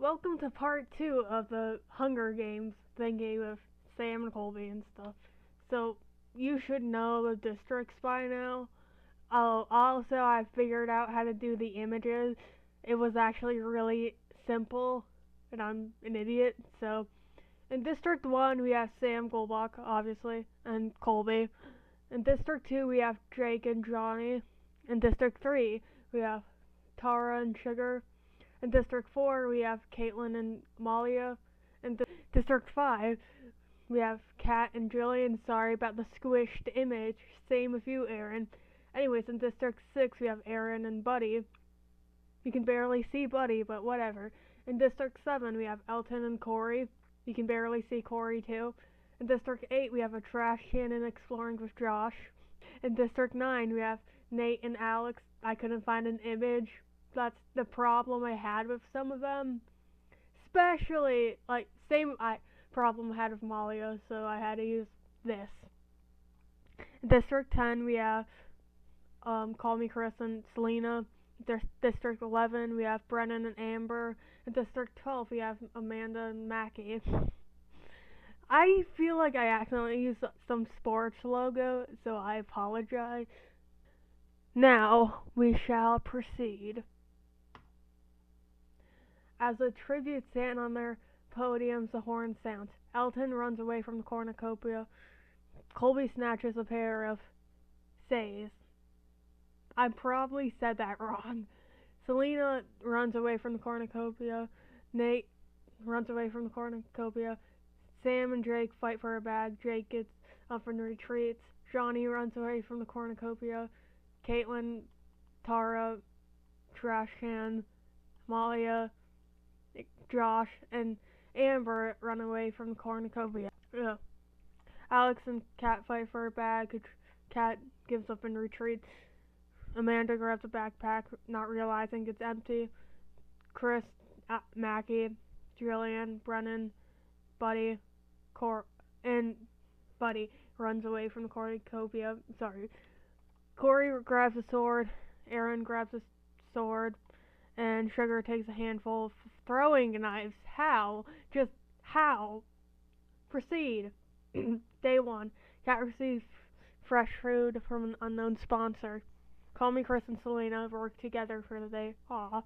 welcome to part 2 of the Hunger Games thingy with Sam and Colby and stuff. So, you should know the districts by now. Also, I figured out how to do the images. It was actually really simple, and I'm an idiot. So, in District 1, we have Sam Goldbach, obviously, and Colby. In District 2, we have Drake and Johnny. In District 3, we have Tara and Sugar. In District 4, we have Caitlin and Malia. In District 5, we have Kat and Jillian. Sorry about the squished image. Same with you, Aaron. Anyways, in District 6, we have Aaron and Buddy. You can barely see Buddy, but whatever. In District 7, we have Elton and Corey. You can barely see Corey, too. In District 8, we have a trash can and exploring with Josh. In District 9, we have Nate and Alex. I couldn't find an image. That's the problem I had with some of them. Especially, same problem I had with Malia, so I had to use this. In District 10, we have Call Me Chris and Selena. District 11, we have Brennan and Amber. In District 12, we have Amanda and Mackie. I feel like I accidentally used some sports logo, so I apologize. Now, we shall proceed. As the tribute stand on their podiums, the horn sounds. Elton runs away from the cornucopia. Colby snatches a pair of says. I probably said that wrong. Selena runs away from the cornucopia. Nate runs away from the cornucopia. Sam and Drake fight for a bag. Drake gets up and retreats. Johnny runs away from the cornucopia. Caitlin, Tara, trash can, Malia, Josh, and Amber run away from the cornucopia. Alex and Kat fight for a bag. Kat gives up and retreats. Amanda grabs a backpack, not realizing it's empty. Chris, Mackie, Jillian, Brennan, Buddy, Buddy runs away from the cornucopia. Sorry. Corey grabs a sword. Aaron grabs a sword. And Sugar takes a handful of throwing knives. How? Just how? Proceed. Day 1. Kat receives fresh food from an unknown sponsor. Call Me Chris and Selena work together for the day. Aw.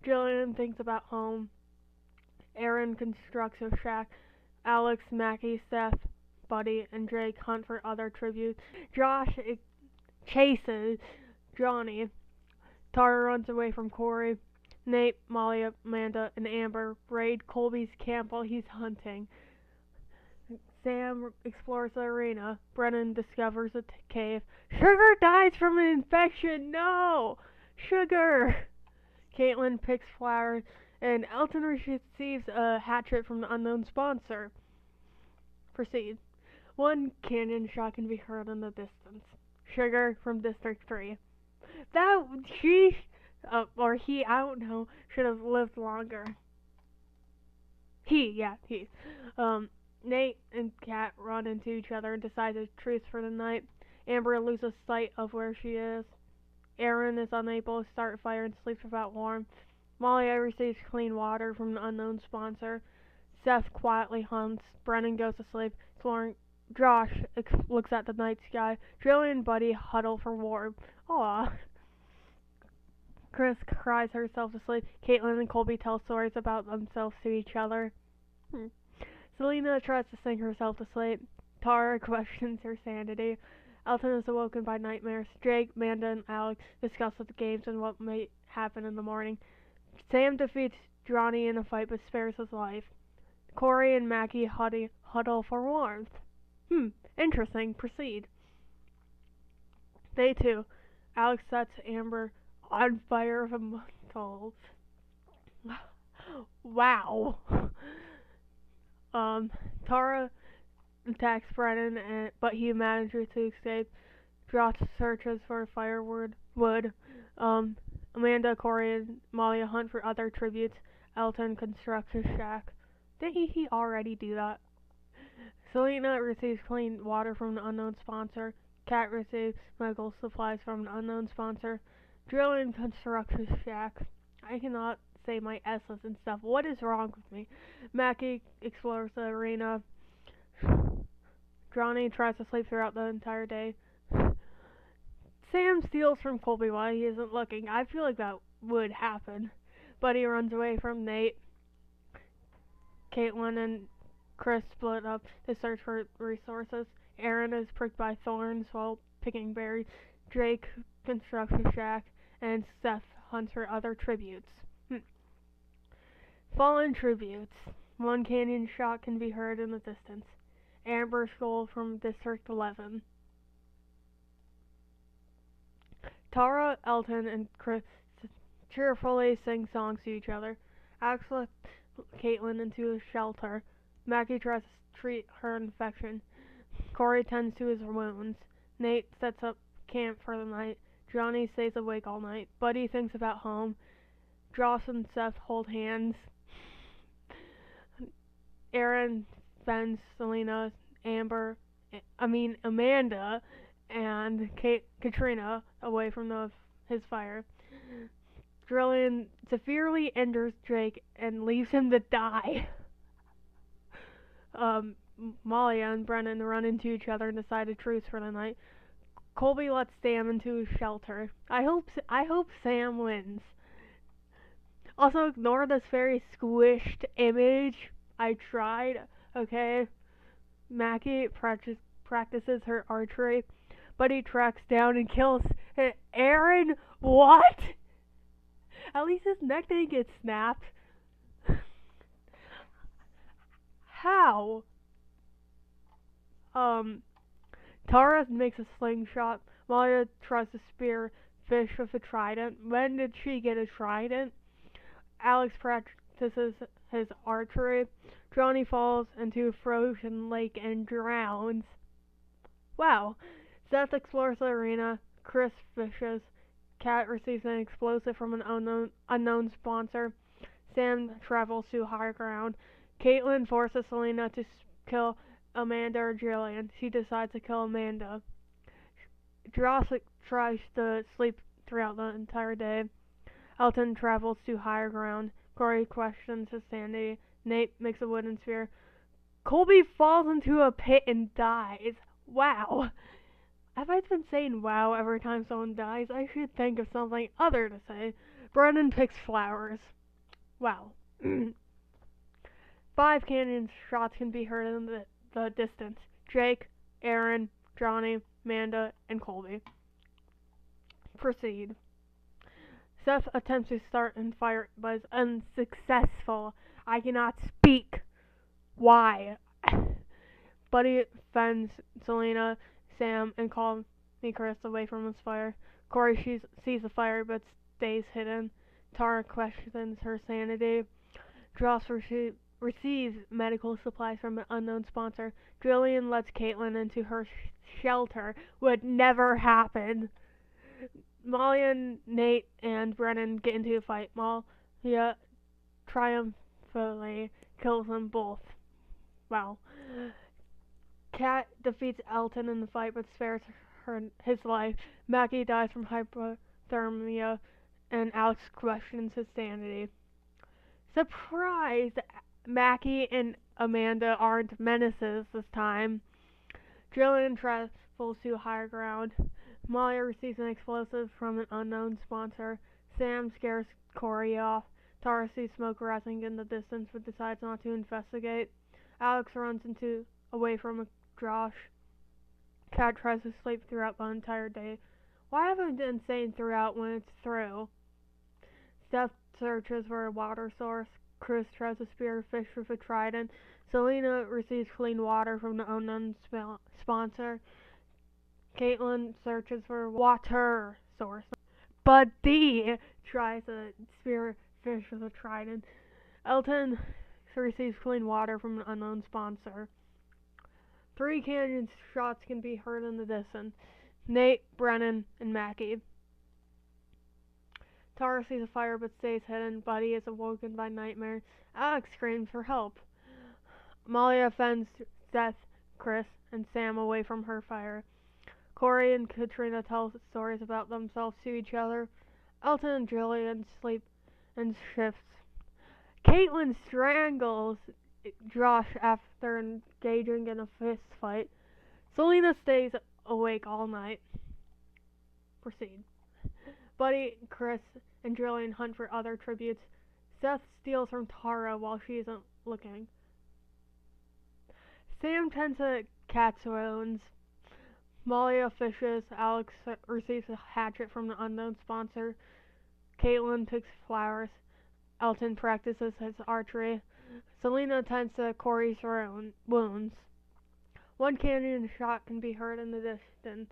Jillian thinks about home. Aaron constructs a shack. Alex, Mackie, Seth, Buddy, and Drake hunt for other tributes. Josh chases Johnny. Tara runs away from Corey. Nate, Molly, Amanda, and Amber raid Colby's camp while he's hunting. Sam explores the arena. Brennan discovers a cave. Sugar dies from an infection! No! Sugar! Caitlin picks flowers, and Elton receives a hatchet from the unknown sponsor. Proceed. One cannon shot can be heard in the distance. Sugar from District 3. He, I don't know, should have lived longer. He. Nate and Kat run into each other and decide to truce for the night. Amber loses sight of where she is. Aaron is unable to start a fire and sleeps without warmth. Molly receives clean water from an unknown sponsor. Seth quietly hunts. Brennan goes to sleep, exploring. Josh looks at the night sky. Jillian and Buddy huddle for warmth. Aww. Chris cries herself to sleep. Caitlin and Colby tell stories about themselves to each other. Selena tries to sing herself to sleep. Tara questions her sanity. Elton is awoken by nightmares. Jake, Amanda, and Alex discuss the games and what may happen in the morning. Sam defeats Johnny in a fight but spares his life. Corey and Mackie huddle for warmth. Interesting. Proceed. Day 2. Alex sets Amber on fire with a muscle. Wow. Tara attacks Brennan, but he manages to escape. Josh searches for firewood. Amanda, Corey, and Malia hunt for other tributes. Elton constructs his shack. Didn't he already do that? Selena receives clean water from an unknown sponsor. Kat receives medical supplies from an unknown sponsor. Jillian constructs his shack. I cannot say my S's and stuff. What is wrong with me? Mackie explores the arena. Johnny tries to sleep throughout the entire day. Sam steals from Colby while he isn't looking. I feel like that would happen. Buddy runs away from Nate. Caitlin and Chris split up to search for resources. Aaron is pricked by thorns while picking berries. Drake constructs a shack, and Seth hunts for other tributes. Fallen tributes. One canyon shot can be heard in the distance. Amber Skull from District 11. Tara, Elton, and Chris cheerfully sing songs to each other. Alex lets Caitlin into a shelter. Mackie tries to treat her infection. Corey tends to his wounds. Nate sets up camp for the night. Johnny stays awake all night. Buddy thinks about home. Joss and Seth hold hands. Aaron fends Amanda, and Katrina away from his fire. Drillian severely injures Drake and leaves him to die. Malia and Brennan run into each other and decide a truce for the night. Colby lets Sam into his shelter. I hope Sam wins. Also, ignore this very squished image. I tried. Okay. Mackie practices her archery, but he tracks down and kills Aaron. What? At least his neck didn't get snapped. How? Tara makes a slingshot. Malia tries to spear fish with a trident. When did she get a trident? Alex practices his archery. Johnny falls into a frozen lake and drowns. Wow. Seth explores the arena. Chris fishes. Kat receives an explosive from an unknown sponsor. Sam travels to higher ground. Caitlin forces Selena to kill Amanda or Jillian. She decides to kill Amanda. Joss tries to sleep throughout the entire day. Elton travels to higher ground. Corey questions his sanity. Nate makes a wooden sphere. Colby falls into a pit and dies. Wow. Have I been saying wow every time someone dies? I should think of something other to say. Brennan picks flowers. Wow. 5 canyon shots can be heard in the distance. Jake, Aaron, Johnny, Amanda, and Colby. Proceed. Seth attempts to start and fire, but is unsuccessful. I cannot speak. Why? Buddy fends Selena, Sam, and Colby Chris away from his fire. Corey sees the fire, but stays hidden. Tara questions her sanity. Joss receives medical supplies from an unknown sponsor. Jillian lets Caitlin into her shelter. Would never happen. Malia, Nate, and Brennan get into a fight. Malia triumphantly kills them both. Wow. Kat defeats Elton in the fight but spares his life. Mackie dies from hypothermia, and Alex questions his sanity. Surprise! Mackie and Amanda aren't menaces this time. Jillian travels to higher ground. Malia receives an explosive from an unknown sponsor. Sam scares Corey off. Tara sees smoke rising in the distance but decides not to investigate. Alex runs away from Josh. Kat tries to sleep throughout the entire day. Why haven't I been saying throughout when it's through? Seth searches for a water source. Chris tries to spear fish with a trident. Selena receives clean water from the unknown sponsor. Caitlin searches for a water source. Buddy tries to spear fish with a trident. Elton receives clean water from an unknown sponsor. 3 canyon shots can be heard in the distance. Nate, Brennan, and Mackie. Tara sees a fire but stays hidden. Buddy is awoken by nightmares. Alex screams for help. Malia fends Seth, Chris, and Sam away from her fire. Corey and Katrina tell stories about themselves to each other. Elton and Jillian sleep in shifts. Caitlin strangles Josh after engaging in a fist fight. Selena stays awake all night. Proceed. Buddy, Chris, and Jillian hunt for other tributes. Seth steals from Tara while she isn't looking. Sam tends to Kat's wounds. Malia fishes. Alex receives a hatchet from the unknown sponsor. Caitlin picks flowers. Elton practices his archery. Selena tends to Corey's wounds. One canyon shot can be heard in the distance.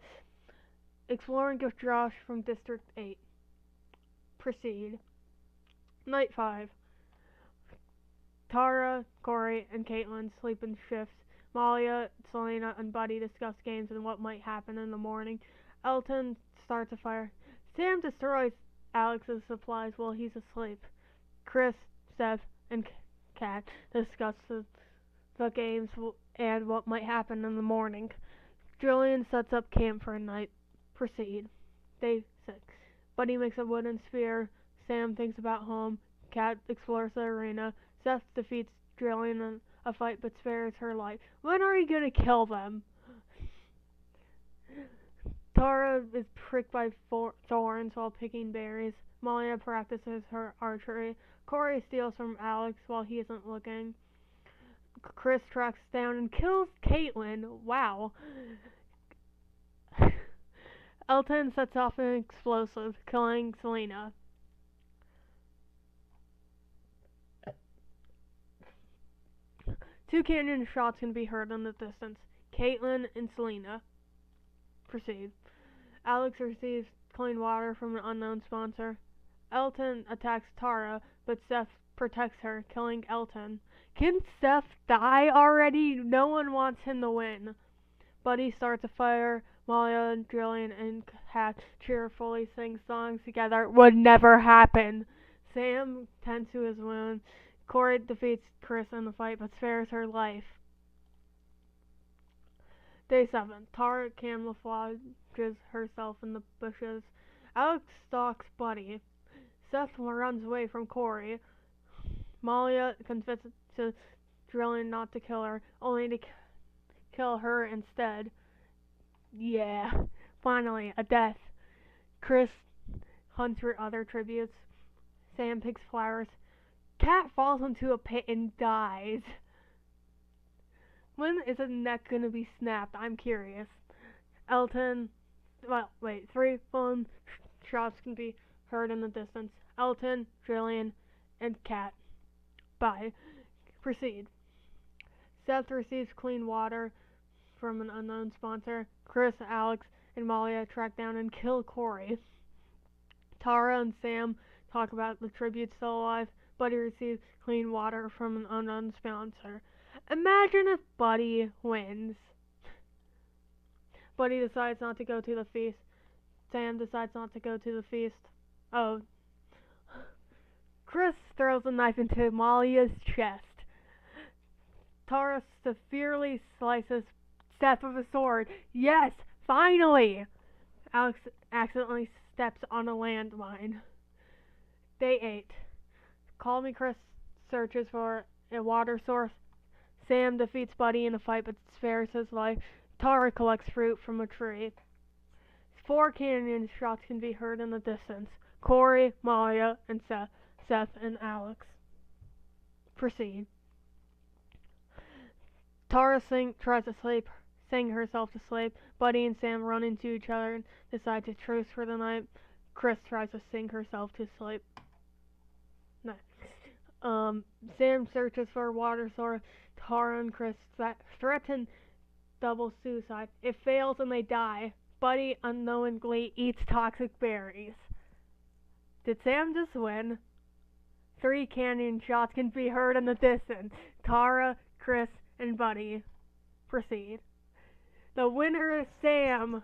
Exploring with Josh from District 8. Proceed. Night 5. Tara, Corey, and Caitlin sleep in shifts. Malia, Selena, and Buddy discuss games and what might happen in the morning. Elton starts a fire. Sam destroys Alex's supplies while he's asleep. Chris, Seth, and Kat discuss the games and what might happen in the morning. Jillian sets up camp for a night. Proceed. Day 6. Buddy makes a wooden spear. Sam thinks about home. Kat explores the arena. Seth defeats Jillian in a fight but spares her life. When are you gonna kill them? Tara is pricked by thorns while picking berries. Malia practices her archery. Corey steals from Alex while he isn't looking. Chris tracks down and kills Caitlin. Wow. Elton sets off an explosive, killing Selena. Two canyon shots can be heard in the distance. Caitlin and Selena. Proceed. Alex receives clean water from an unknown sponsor. Elton attacks Tara, but Seth protects her, killing Elton. Can Seth die already? No one wants him to win. Buddy starts a fire. Malia and Jillian and Kat cheerfully sing songs together. Would never happen. Sam tends to his wound. Corey defeats Chris in the fight, but spares her life. Day 7. Tara camouflages herself in the bushes. Alex stalks Buddy. Seth runs away from Corey. Malia convinces Jillian not to kill her, only to kill her instead. Yeah, finally, a death. Chris hunts for other tributes. Sam picks flowers. Kat falls into a pit and dies. When is his neck gonna be snapped? I'm curious. Elton, three phone shots can be heard in the distance. Elton, Jillian, and Kat. Bye. Proceed. Seth receives clean water from an unknown sponsor. Chris, Alex, and Malia track down and kill Corey. Tara and Sam talk about the tribute still alive. Buddy receives clean water from an unknown sponsor. Imagine if Buddy wins. Buddy decides not to go to the feast. Sam decides not to go to the feast. Oh. Chris throws a knife into Malia's chest. Tara severely slices Seth with a sword. Yes, finally! Alex accidentally steps on a landmine. Day 8. Call Me Chris searches for a water source. Sam defeats Buddy in a fight but spares his life. Tara collects fruit from a tree. 4 canyon shots can be heard in the distance. Corey, Malia, and Seth and Alex. Proceed. Tara tries to sing herself to sleep. Buddy and Sam run into each other and decide to truce for the night. Chris tries to sing herself to sleep. Sam searches for a water source. Tara and Chris threaten double suicide. It fails and they die. Buddy unknowingly eats toxic berries. Did Sam just win? 3 canyon shots can be heard in the distance. Tara, Chris, and Buddy. Proceed. The winner is Sam.